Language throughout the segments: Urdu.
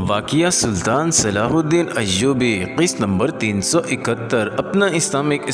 واقعہ سلطان صلاح الدین ایوبی قسط نمبر 371۔ اپنا اسلامک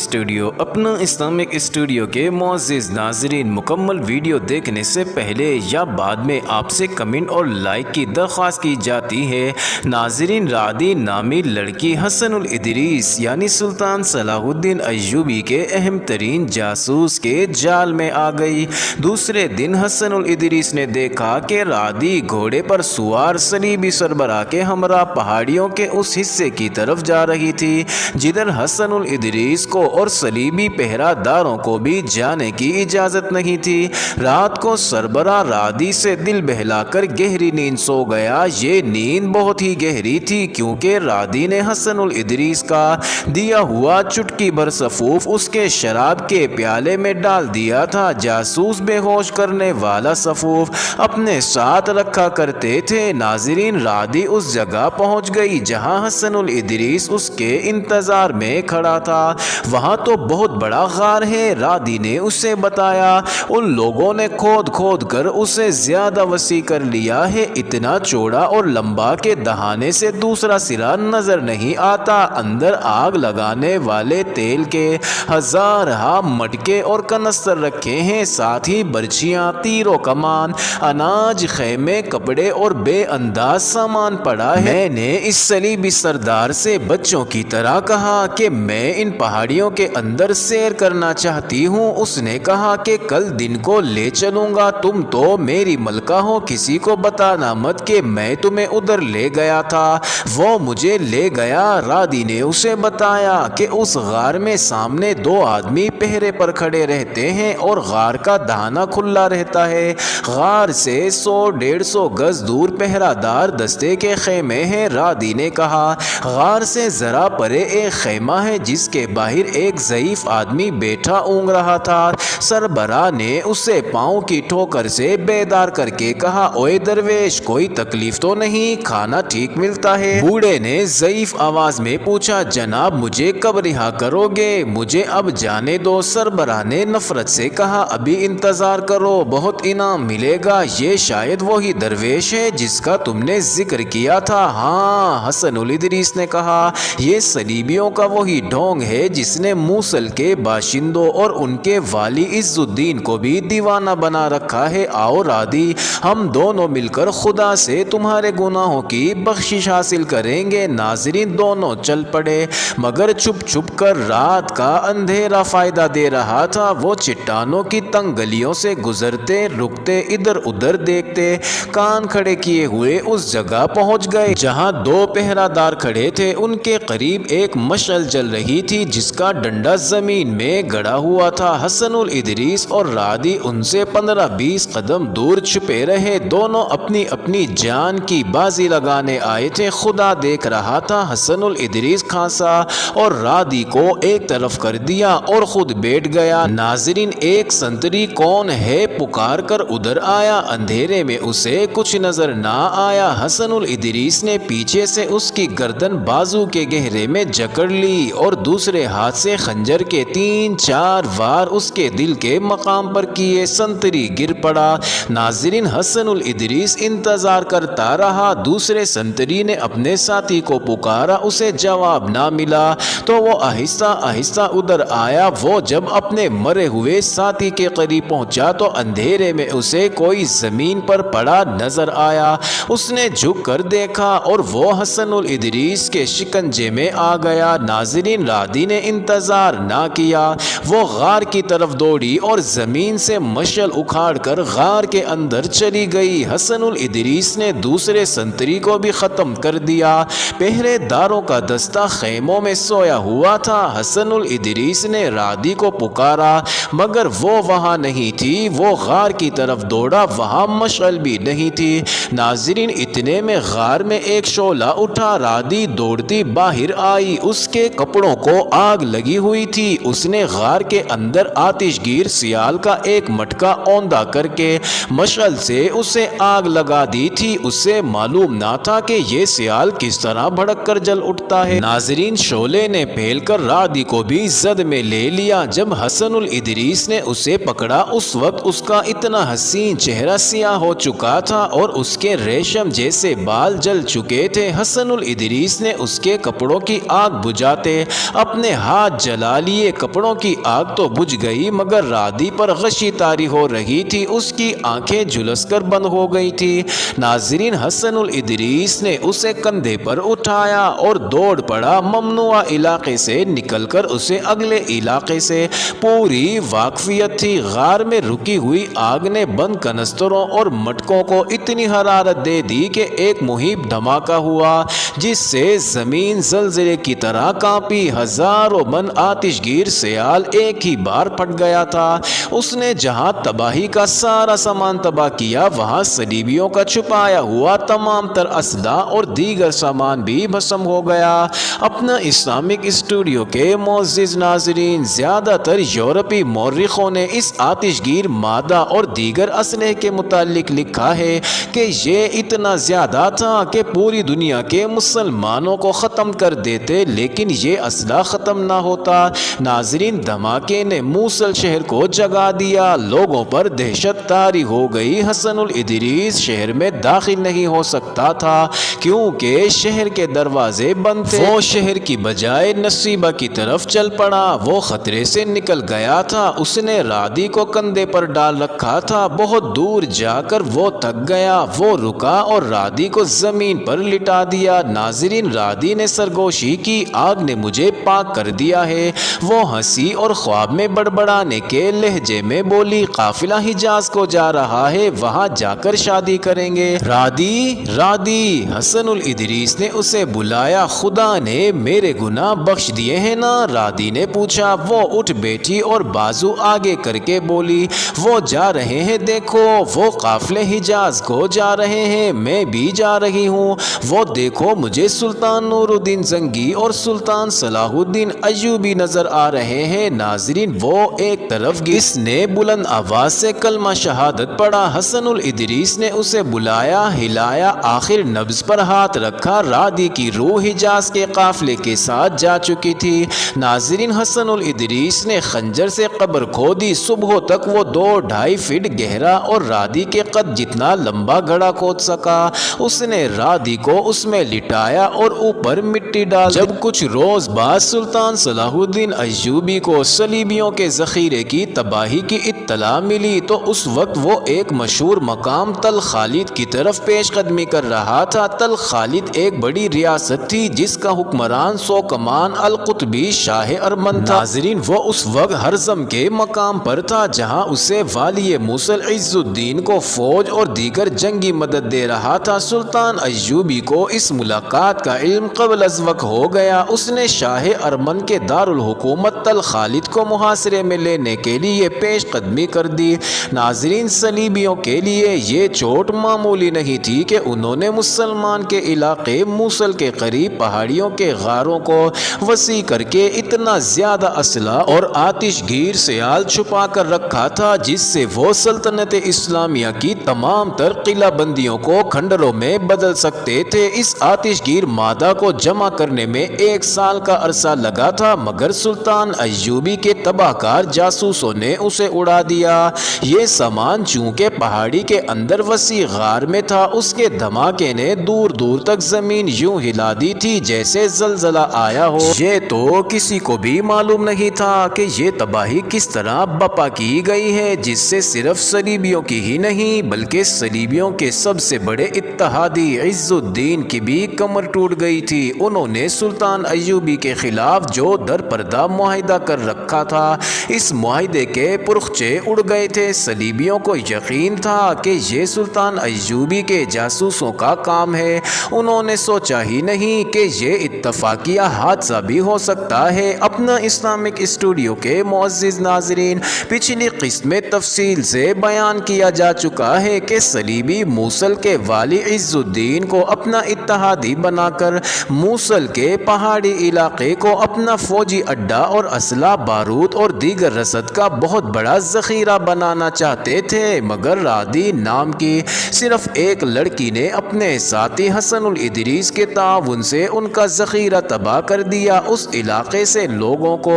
اسٹوڈیو کے معزز ناظرین، مکمل ویڈیو دیکھنے سے پہلے یا بعد میں آپ سے کمنٹ اور لائک کی درخواست کی جاتی ہے۔ ناظرین، رادی نامی لڑکی حسن الادریس یعنی سلطان صلاح الدین ایوبی کے اہم ترین جاسوس کے جال میں آ گئی۔ دوسرے دن حسن الادریس نے دیکھا کہ رادی گھوڑے پر سوار صلیبی سربراہ کے ہمراہ پہاڑیوں کے اس حصے کی طرف جا رہی تھی جدھر حسن الادریس کو اور صلیبی پہرہ داروں کو بھی جانے کی اجازت نہیں تھی۔ رات کو سربراہ رادی سے دل بہلا کر گہری نیند سو گیا۔ یہ نیند بہت ہی گہری تھی کیونکہ رادی نے حسن الادریس کا دیا ہوا چٹکی بھر سفوف اس کے شراب کے پیالے میں ڈال دیا تھا۔ جاسوس بے ہوش کرنے والا سفوف اپنے ساتھ رکھا کرتے تھے۔ ناظرین، رادی اس جگہ پہنچ گئی جہاں حسن الادریس اس کے انتظار میں کھڑا تھا۔ وہاں تو بہت بڑا غار ہے، رادی نے اسے بتایا۔ ان لوگوں نے کھود کر اسے زیادہ وسیع کر لیا ہے، اتنا چوڑا اور لمبا کہ دہانے سے دوسرا سرا نظر نہیں آتا۔ اندر آگ لگانے والے تیل کے ہزارہ مٹکے اور کنستر رکھے ہیں، ساتھ ہی برچھیاں، تیر و کمان، اناج، خیمے، کپڑے اور بے انداز سامان پڑا ہے۔ میں نے اس صلیبی سردار سے بچوں کی طرح کہا کہ میں ان پہاڑیوں کے اندر سیر کرنا چاہتی ہوں۔ اس نے کہا کہ کل دن کو لے چلوں گا، تم تو میری ملکہ ہو، کسی کو بتانا مت کہ میں تمہیں ادھر لے گیا تھا۔ وہ مجھے لے گیا۔ رادی نے اسے بتایا کہ اس غار میں سامنے دو آدمی پہرے پر کھڑے رہتے ہیں اور غار کا دہانہ کھلا رہتا ہے۔ غار سے 100-150 گز دور پہرہ دار دستے کے خیمے ہیں۔ رادی نے کہا، غار سے ذرا پرے ایک خیمہ ہے جس کے باہر ایک ضعیف آدمی بیٹھا اونگ رہا تھا۔ سربراہ نے اسے پاؤں کی ٹھوکر سے بیدار کر کے کہا، اوئے درویش، کوئی تکلیف تو نہیں؟ کھانا ٹھیک ملتا ہے؟ بوڑھے نے ضعیف آواز میں پوچھا، جناب مجھے کب رہا کرو گے؟ مجھے اب جانے دو۔ سربراہ نے نفرت سے کہا، ابھی انتظار کرو، بہت انعام ملے گا۔ یہ شاید وہی درویش ہے جس کا تم نے ذکر کیا تھا۔ ہاں، حسن الادریس نے کہا، یہ صلیبیوں کا وہی ڈھونگ ہے جس نے موصل کے باشندوں اور ان کے والی عز الدین کو بھی دیوانہ بنا رکھا ہے۔ آؤ رادی، ہم دونوں مل کر خدا سے تمہارے گناہوں کی بخشش حاصل کریں گے۔ ناظرین، دونوں چل پڑے مگر چھپ کر۔ رات کا اندھیرا فائدہ دے رہا تھا۔ وہ چٹانوں کی تنگ گلیوں سے گزرتے، رکتے، ادھر ادھر دیکھتے، کان کھڑے کیے ہوئے اس جگہ پہنچ گئے جہاں دو پہرہ دار کھڑے تھے۔ ان کے قریب ایک مشعل جل رہی تھی جس کا ڈنڈا زمین میں گڑا ہوا تھا۔ حسن الادریس اور رادی ان سے 15-20 قدم دور چھپے رہے۔ دونوں اپنی اپنی جان کی بازی لگانے آئے تھے۔ خدا دیکھ رہا تھا۔ حسن الادریس کھانسا اور رادی کو ایک طرف کر دیا اور خود بیٹھ گیا۔ ناظرین، ایک سنتری کون ہے پکار کر ادھر آیا۔ اندھیرے میں اسے کچھ نظر نہ آیا۔ حسن الادریس نے پیچھے سے اس کی گردن بازو کے گہرے میں جکڑ لی اور دوسرے ہاتھ سے خنجر کے 3-4 وار اس کے دل کے مقام پر کیے۔ سنتری گر پڑا۔ ناظرین، حسن الادریس انتظار کرتا رہا۔ دوسرے سنتری نے اپنے ساتھی کو پکارا، اسے جواب نہ ملا تو وہ آہستہ آہستہ ادھر آیا۔ وہ جب اپنے مرے ہوئے ساتھی کے قریب پہنچا تو اندھیرے میں اسے کوئی زمین پر پڑا نظر آیا۔ اس نے جھک کر دیکھا اور وہ حسن الادریس کے شکنجے میں آ گیا۔ ناظرین، رادی نے انتظار نہ کیا۔ وہ غار کی طرف دوڑی اور زمین سے مشعل اکھاڑ کر غار کے اندر چلی گئی۔ حسن الادریس نے دوسرے سنتری کو بھی ختم کر دیا۔ پہرے داروں کا دستہ خیموں میں سویا ہوا تھا۔ حسن الادریس نے رادی کو پکارا مگر وہ وہاں نہیں تھی۔ وہ غار کی طرف دوڑا، وہاں مشعل بھی نہیں تھی۔ ناظرین، اتنے میں غار میں ایک شعلہ اٹھا۔ رادی دوڑتی باہر آئی، اس کے کپڑوں کو آگ لگی ہوئی تھی۔ اس نے غار کے اندر آتش گیر سیال کا ایک مٹکا اوندا کر کے مشعل سے اسے آگ لگا دی تھی۔ اسے معلوم نہ تھا کہ یہ سیال کس طرح بھڑک کر جل اٹھتا ہے۔ ناظرین، شعلے نے پھیل کر رادی کو بھی زد میں لے لیا۔ جب حسن الادریس نے اسے پکڑا اس وقت اس کا اتنا حسین چہرہ سیاہ ہو چکا تھا اور اس کے ریشم جیسے بال بال جل چکے تھے۔ حسن الادریس نے اس کے کپڑوں کی آگ بجھاتے اپنے ہاتھ جلا لیے۔ کپڑوں کی آگ تو بجھ گئی مگر رادی پر غشی طاری ہو رہی تھی، اس کی آنکھیں جھلس کر بند ہو گئی تھی۔ ناظرین، حسن الادریس نے اسے کندھے پر اٹھایا اور دوڑ پڑا۔ ممنوعہ علاقے سے نکل کر اسے اگلے علاقے سے پوری واقفیت تھی۔ غار میں رکی ہوئی آگ نے بند کنستروں اور مٹکوں کو اتنی حرارت دے دی کہ ایک مہیب دھماکہ ہوا جس سے زمین زلزلے کی طرح کانپی۔ ہزاروں من آتش گیر سیال ایک ہی بار پھٹ گیا تھا۔ اس نے جہاں تباہی کا سارا سامان تباہ کیا وہاں صلیبیوں کا چھپایا ہوا تمام تر اسلحہ اور دیگر سامان بھی بھسم ہو گیا۔ اپنا اسلامک اسٹوڈیو کے معزز ناظرین، زیادہ تر یورپی مورخوں نے اس آتش گیر مادہ اور دیگر اسلحے کے متعلق لکھا ہے کہ یہ اتنا زیادہ تھا کہ پوری دنیا کے مسلمانوں کو ختم کر دیتے، لیکن یہ اسلحہ ختم نہ ہوتا۔ ناظرین، دھماکے نے موصل شہر کو جگا دیا، لوگوں پر دہشت طاری ہو گئی۔ حسن الادریس شہر میں داخل نہیں ہو سکتا تھا کیونکہ شہر کے دروازے بند تھے۔ وہ شہر کی بجائے نصیبہ کی طرف چل پڑا۔ وہ خطرے سے نکل گیا تھا، اس نے رادی کو کندھے پر ڈال رکھا تھا۔ بہت دور جا کر وہ تھک گیا، وہ رکا اور رادی کو زمین پر لٹا دیا۔ ناظرین، رادی نے سرگوشی کی، آگ نے مجھے پاک کر دیا ہے۔ وہ ہنسی اور خواب میں بڑبڑانے کے لہجے میں بولی، قافلہ حجاز کو جا رہا ہے، وہاں جا کر شادی کریں گے۔ رادی، رادی، حسن الادریس نے اسے بلایا۔ خدا نے میرے گناہ بخش دیے ہیں نا؟ رادی نے پوچھا۔ وہ اٹھ بیٹھی اور بازو آگے کر کے بولی، وہ جا رہے ہیں، دیکھو وہ قافلے حجاز کو جا رہے ہیں، میں بھی جا رہی ہوں۔ وہ دیکھو مجھے سلطان نور الدین زنگی اور سلطان صلاح الدین ایوبی نظر آ رہے ہیں۔ ناظرین، وہ ایک طرف گئی، اس نے بلند آواز سے کلمہ شہادت پڑھا۔ حسن الادریس نے اسے بلایا، ہلایا، آخر نبض پر ہاتھ رکھا۔ رادی کی روح حجاز کے قافلے کے ساتھ جا چکی تھی۔ ناظرین، حسن الادریس نے خنجر سے قبر کھودی۔ صبح تک وہ 2-2.5 فٹ گہرا اور رادی کے قد جتنا لمبا گڑھا کھود سکا۔ اس نے رادی کو اس میں لٹایا اور اوپر مٹی ڈال دی۔ جب کچھ روز بعد سلطان صلاح الدین ایوبی کو صلیبیوں کے ذخیرے کی تباہی کی اطلاع ملی تو اس وقت وہ ایک مشہور مقام تل خالد کی طرف پیش قدمی کر رہا تھا۔ تل خالد ایک بڑی ریاست تھی جس کا حکمران سوکمان القطبی شاہ ارمن تھا۔ ناظرین، وہ اس وقت ہرزم کے مقام پر تھا جہاں اسے والی موصل عز الدین کو فوج اور دیگر جنگی مدد دے رہا تھا۔ سلطان ایوبی کو اس ملاقات کا علم قبل از وقت ہو گیا۔ اس نے شاہ ارمن کے دارالحکومت تل خالد کو محاصرے میں لینے کے لیے پیش قدمی کر دی۔ ناظرین، صلیبیوں کے لیے یہ چوٹ معمولی نہیں تھی کہ انہوں نے مسلمان کے علاقے موصل کے قریب پہاڑیوں کے غاروں کو وسیع کر کے اتنا زیادہ اسلحہ اور آتش گیر سیال چھپا کر رکھا تھا جس سے وہ سلطنت اسلامیہ کی تمام تر قلعہ بندیوں کو کھنڈروں میں بدل سکتے تھے۔ اس آتش گیر مادہ کو جمع کرنے میں 1 سال کا عرصہ لگا تھا مگر سلطان ایوبی کے تباہ کار جاسوسوں نے اسے اڑا دیا۔ یہ سامان چونکہ پہاڑی کے اندر وسیع غار میں تھا، اس کے دھماکے نے دور دور تک زمین یوں ہلا دی تھی جیسے زلزلہ آیا ہو۔ یہ تو کسی کو بھی معلوم نہیں تھا کہ یہ تباہی کس طرح بپا کی گئی ہے جس سے صرف صلیبیوں کی ہی نہیں بلکہ صلیبیوں کے سب سے بڑے اتحادی عز الدین کی بھی کمر ٹوٹ گئی تھی۔ انہوں نے سلطان ایوبی کے خلاف جو در پردہ معاہدہ کر رکھا تھا، اس معاہدے کے پرخچے اڑ گئے تھے۔ صلیبیوں کو یقین تھا کہ یہ سلطان ایوبی کے جاسوسوں کا کام ہے۔ انہوں نے سوچا ہی نہیں کہ یہ اتفاقیہ حادثہ بھی ہو سکتا ہے۔ اپنا اسلامک اسٹوڈیو کے معزز ناظرین، پچھلی قسط میں تفصیل سے بیان کیا جا چکا ہے کہ صلیبی موصل کے والی عز الدین کو اپنا اتحادی بنا کر موصل کے پہاڑی علاقے کو اپنا فوجی اڈا اور اسلحہ، بارود اور دیگر رسد کا بہت بڑا ذخیرہ بنانا چاہتے تھے مگر رادی نام کی صرف ایک لڑکی نے اپنے ساتھی حسن الادریس کے تعاون سے ان کا ذخیرہ تباہ کر دیا۔ اس علاقے سے سے لوگوں کو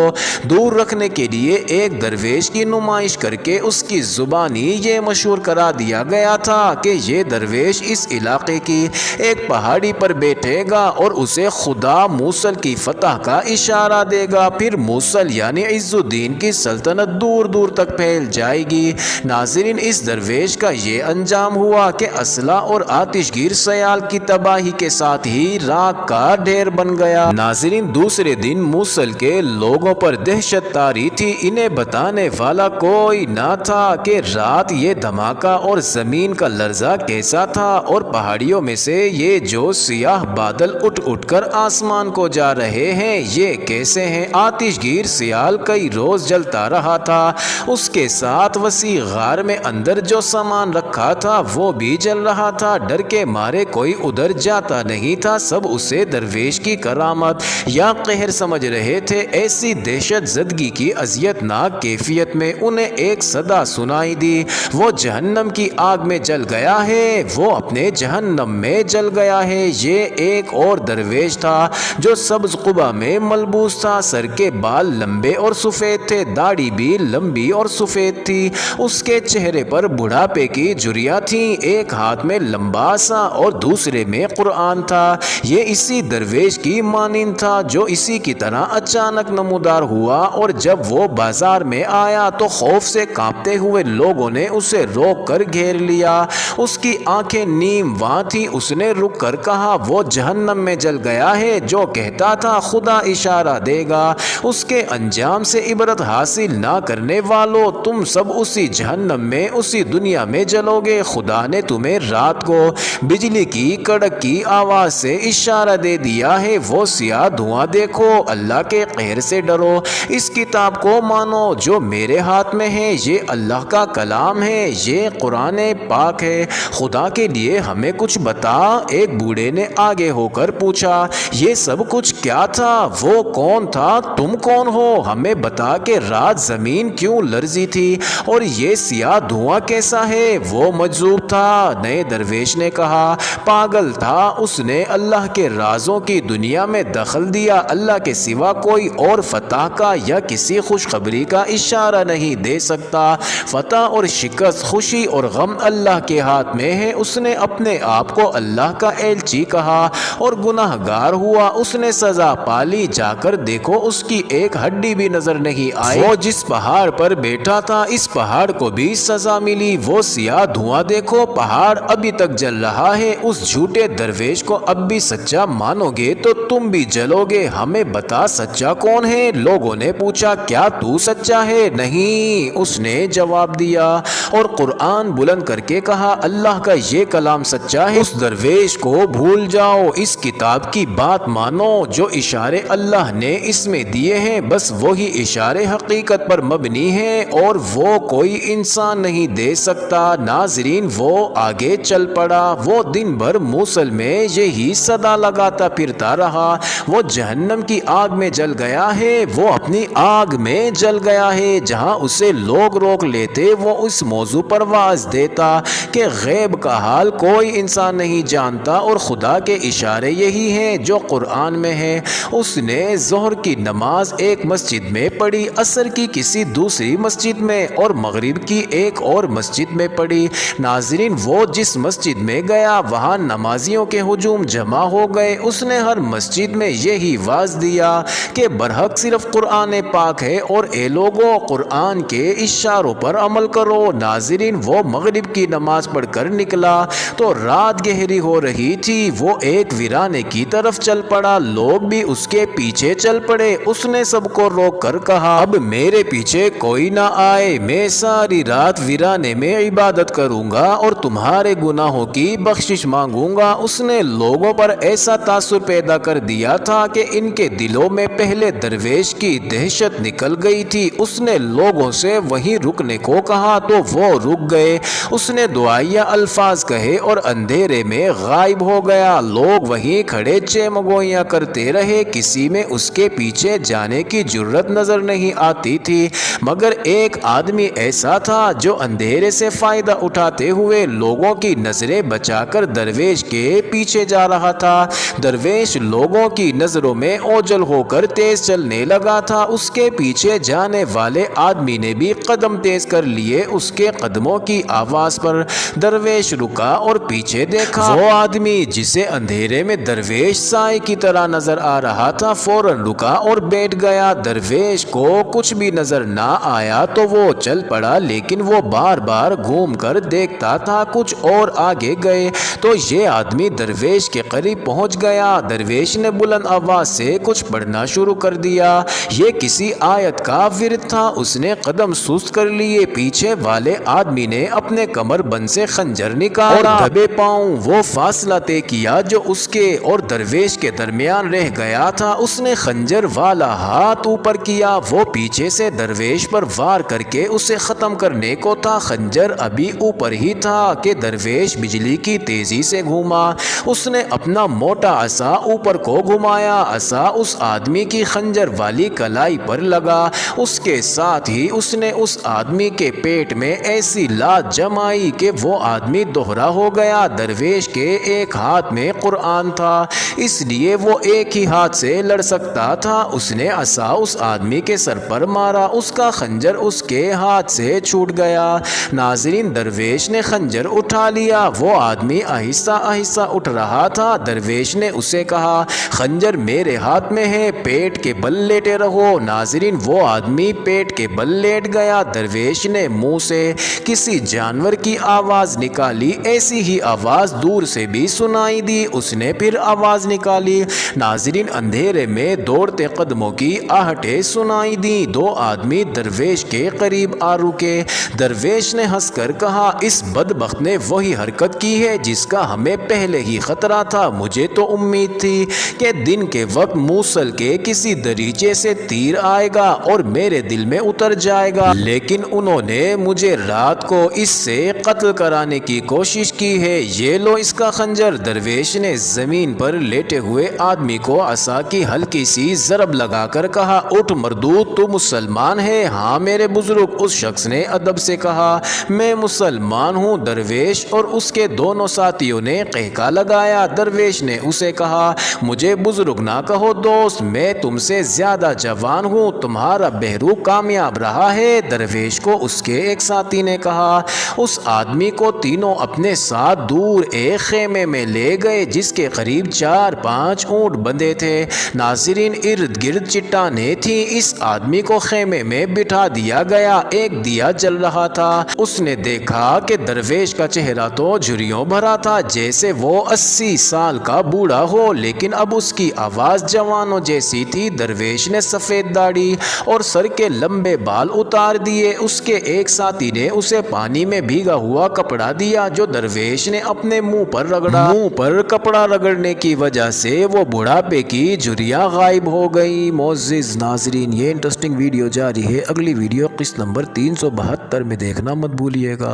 دور رکھنے کے لیے ایک درویش کی نمائش کر کے اس کی زبانی یہ مشہور کرا دیا گیا تھا کہ یہ درویش اس علاقے کی ایک پہاڑی پر بیٹھے گا اور اسے خدا موصل کی فتح کا اشارہ دے گا، پھر موصل یعنی عز الدین کی سلطنت دور دور تک پھیل جائے گی۔ ناظرین، اس درویش کا یہ انجام ہوا کہ اسلحہ اور آتش گیر سیال کی تباہی کے ساتھ ہی راکھ کا ڈھیر بن گیا۔ ناظرین، دوسرے دن موصل کے لوگوں پر دہشت طاری تھی، انہیں بتانے والا کوئی نہ تھا کہ رات یہ دھماکہ اور زمین کا لرزہ کیسا تھا، اور پہاڑیوں میں سے یہ جو سیاہ بادل اٹھ اٹھ کر آسمان کو جا رہے ہیں یہ کیسے ہیں۔ آتش گیر سیال کئی روز جلتا رہا تھا، اس کے ساتھ وسیع غار میں اندر جو سامان رکھا تھا وہ بھی جل رہا تھا، ڈر کے مارے کوئی ادھر جاتا نہیں تھا، سب اسے درویش کی کرامت یا قہر سمجھ رہے تھے۔ ایسی دہشت زدگی کی اذیت ناک کیفیت میں انہیں ایک صدا سنائی دی، وہ جہنم کی آگ میں جل گیا ہے، وہ اپنے جہنم میں جل گیا ہے۔ یہ ایک اور درویش تھا جو سبز قبا میں ملبوس تھا، سر کے بال لمبے اور سفید تھے، داڑھی بھی لمبی اور سفید تھی، اس کے چہرے پر بڑھاپے کی جھریاں تھیں، ایک ہاتھ میں لمبا سا اور دوسرے میں قرآن تھا۔ یہ اسی درویش کی مانند تھا جو اسی کی طرح اچانک نمودار ہوا، اور جب وہ بازار میں آیا تو خوف سے کانپتے ہوئے لوگوں نے اسے روک کر گھیر لیا، اس کی آنکھیں نیم واں تھی، اس نے رک کر کہا وہ جہنم میں جل گیا ہے جو کہتا تھا خدا اشارہ دے گا، اس کے انجام سے عبرت حاصل نہ کرنے والوں، تم سب اسی جہنم میں اسی دنیا میں جلو گے۔ خدا نے تمہیں رات کو بجلی کی کڑک کی آواز سے اشارہ دے دیا ہے، وہ سیاہ دھواں دیکھو، اللہ کے قہر سے ڈرو، اس کتاب کو مانو جو میرے ہاتھ میں ہے، یہ اللہ کا کلام ہے، یہ قرآن پاک ہے، خدا کے لیے ہمیں کچھ بتا۔ ایک بوڑھے نے آگے ہو کر پوچھا یہ سب کچھ کیا تھا؟ وہ کون تھا؟ تم کون ہو؟ ہمیں بتا کہ رات زمین کیوں لرزی تھی اور یہ سیاہ دھواں کیسا ہے؟ وہ مجذوب تھا، نئے درویش نے کہا، پاگل تھا، اس نے اللہ کے رازوں کی دنیا میں دخل دیا، اللہ کے سوا کوئی اور فتح کا یا کسی خوشخبری کا اشارہ نہیں دے سکتا، فتح اور شکست، خوشی اور غم اللہ کے ہاتھ میں ہے، اس نے اپنے آپ کو اللہ کا ایلچی کہا اور گناہ گار ہوا، اس نے سزا پالی، جا کر دیکھو اس کی ایک ہڈی بھی نظر نہیں آئی، وہ جس پہاڑ پر بیٹھا تھا اس پہاڑ کو بھی سزا ملی، وہ سیاہ دھواں دیکھو، پہاڑ ابھی تک جل رہا ہے، اس جھوٹے درویش کو اب بھی سچا مانو گے تو تم بھی جلو گے، ہمیں بتا سچا کون ہے؟ لوگوں نے پوچھا کیا تو سچا ہے؟ نہیں، اس نے جواب دیا اور قرآن بلند کر کے کہا اللہ کا یہ کلام سچا ہے، اس درویش کو بھول جاؤ، اس کتاب کی بات مانو، جو اشارے اللہ نے اس میں دیے ہیں بس وہی اشارے حقیقت پر مبنی ہیں اور وہ کوئی انسان نہیں دے سکتا۔ ناظرین، وہ آگے چل پڑا، وہ دن بھر موصل میں یہی صدا لگاتا پھرتا رہا، وہ جہنم کی آگ میں جل گیا ہے، وہ اپنی آگ میں جل گیا ہے، جہاں اسے لوگ روک لیتے وہ اس موضوع پر واعظ دیتا کہ غیب کا حال کوئی انسان نہیں جانتا اور خدا کے اشارے یہی ہیں جو قرآن میں ہیں۔ اس نے ظہر کی نماز ایک مسجد میں پڑھی، عصر کی کسی دوسری مسجد میں اور مغرب کی ایک اور مسجد میں پڑھی۔ ناظرین، وہ جس مسجد میں گیا وہاں نمازیوں کے ہجوم جمع ہو گئے، اس نے ہر مسجد میں یہی واعظ دیا کہ برحق صرف قرآن پاک ہے اور اے لوگوں قرآن کے اشاروں پر عمل کرو۔ ناظرین، وہ مغرب کی نماز پڑھ کر نکلا تو رات گہری ہو رہی تھی، وہ ایک ویرانے کی طرف چل پڑا، لوگ بھی اس کے پیچھے چل پڑے، اس نے سب کو روک کر کہا اب میرے پیچھے کوئی نہ آئے، میں ساری رات ویرانے میں عبادت کروں گا اور تمہارے گناہوں کی بخشش مانگوں گا۔ اس نے لوگوں پر ایسا تاثر پیدا کر دیا تھا کہ ان کے دلوں میں پہلے درویش کی دہشت نکل گئی تھی، اس نے لوگوں سے وہیں رکنے کو کہا تو وہ رک گئے، اس نے دعائیہ الفاظ کہے اور اندھیرے میں غائب ہو گیا، لوگ وہیں کھڑے چیمگوئیاں کرتے رہے، کسی میں اس کے پیچھے جانے کی جرت نظر نہیں آتی تھی، مگر ایک آدمی ایسا تھا جو اندھیرے سے فائدہ اٹھاتے ہوئے لوگوں کی نظریں بچا کر درویش کے پیچھے جا رہا تھا۔ درویش لوگوں کی نظروں میں اوجھل ہو کر تیز چلنے لگا تھا۔ اس کے پیچھے جانے والے آدمی نے بھی قدم تیز کر لیے۔ اس کے قدموں کی آواز پر درویش رکا اور پیچھے دیکھا۔ وہ آدمی جسے اندھیرے میں درویش سائے کی طرح نظر آ رہا تھا فوراً رکا اور بیٹھ گیا۔ درویش کو کچھ بھی نظر نہ آیا تو وہ چل پڑا، لیکن وہ بار بار گھوم کر دیکھتا تھا۔ کچھ اور آگے گئے تو یہ آدمی درویش کے قریب پہنچ گیا۔ درویش نے بلند آواز سے کچھ پڑھنا شروع کر دیا۔ یہ کسی آیت کا ورد تھا۔ اس نے قدم سست کر لیے۔ پیچھے والے آدمی نے اپنے کمر بند سے خنجر نکالا اور دبے پاؤں وہ فاصلہ طے کیا جو اس کے اور درویش کے درمیان رہ گیا تھا۔ اس نے خنجر والا ہاتھ اوپر کیا۔ وہ پیچھے سے درویش پر وار کر کے اسے ختم کرنے کو تھا۔ خنجر ابھی اوپر ہی تھا کہ درویش بجلی کی تیزی سے گھوما۔ اس نے اپنا موٹا عصا اوپر کو گھمایا۔ عصا اس آدمی کی خنجر والی کلائی پر لگا۔ اس کے ساتھ ہی اس نے اس آدمی کے پیٹ میں ایسی لات جمائی کہ وہ آدمی دوہرا ہو گیا۔ درویش کے ایک ہاتھ میں قرآن تھا، اس لیے وہ ایک ہی ہاتھ سے لڑ سکتا تھا۔ اس نے عصا اس آدمی کے سر پر مارا۔ اس کا خنجر اس کے ہاتھ سے چھوٹ گیا۔ ناظرین، درویش نے خنجر اٹھا لیا۔ وہ آدمی آہستہ آہستہ اٹھ رہا تھا۔ درویش نے اسے کہا، خنجر میرے ہاتھ میں ہے، پیٹ کے بل لیٹے رہو۔ ناظرین، وہ آدمی پیٹ کے بل لیٹ گیا۔ درویش نے منہ سے کسی جانور کی آواز نکالی۔ ایسی ہی آواز دور سے بھی سنائی دی۔ اس نے پھر آواز نکالی۔ ناظرین، اندھیرے میں دوڑتے قدموں کی آہٹیں سنائی دیں۔ دو آدمی درویش کے قریب آ رکے۔ درویش نے ہنس کر کہا، اس بدبخت نے وہی حرکت کی ہے جس کا ہمیں پہلے ہی خطرہ تھا۔ مجھے تو امید تھی کہ دن کے وقت موصل کے کسی دریچے سے تیر آئے گا اور میرے دل میں اتر جائے گا، لیکن انہوں نے مجھے رات کو اس سے قتل کرانے کی کوشش کی ہے۔ یہ لو اس کا خنجر۔ درویش نے زمین پر لیٹے ہوئے آدمی کو عصا کی ہلکی سی ضرب لگا کر کہا، اٹھ مردود، تو مسلمان ہے؟ ہاں میرے بزرگ، اس شخص نے ادب سے کہا، میں مسلمان ہوں۔ درویش اور اس کے دونوں ساتھیوں نے قہقہ لگایا۔ درویش نے اسے کہا، مجھے بزرگ نہ کہو دوست، میں تم سے زیادہ جوان ہوں، تمہارا بہرو کامیاب رہا ہے۔ درویش کو اس کے ایک ساتھی نے کہا۔ اس آدمی کو تینوں اپنے ساتھ دور ایک خیمے میں لے گئے جس کے قریب 4-5 اونٹ بندھے تھے۔ ناظرین، ارد گرد چٹانیں تھیں۔ اس آدمی کو خیمے میں بٹھا دیا گیا۔ ایک دیا جل رہا تھا۔ اس نے دیکھا کہ درویش کا چہرہ تو جھریوں بھرا تھا، جیسے وہ 80 سال کا بوڑھا ہو، لیکن اب اس کی آواز جوانوں جیسی تھی۔ درویش نے سفید داڑھی اور سر کے لمبے بال اتار دیے۔ اس کے ایک ساتھی نے اسے پانی میں بھیگا ہوا کپڑا دیا جو درویش نے اپنے منہ پر رگڑا۔ منہ پر کپڑا رگڑنے کی وجہ سے وہ بڑھاپے کی جھریاں غائب ہو گئی۔ معزز ناظرین، یہ انٹرسٹنگ ویڈیو جاری ہے۔ اگلی ویڈیو قسط نمبر 372 میں دیکھنا مت بھولیے گا۔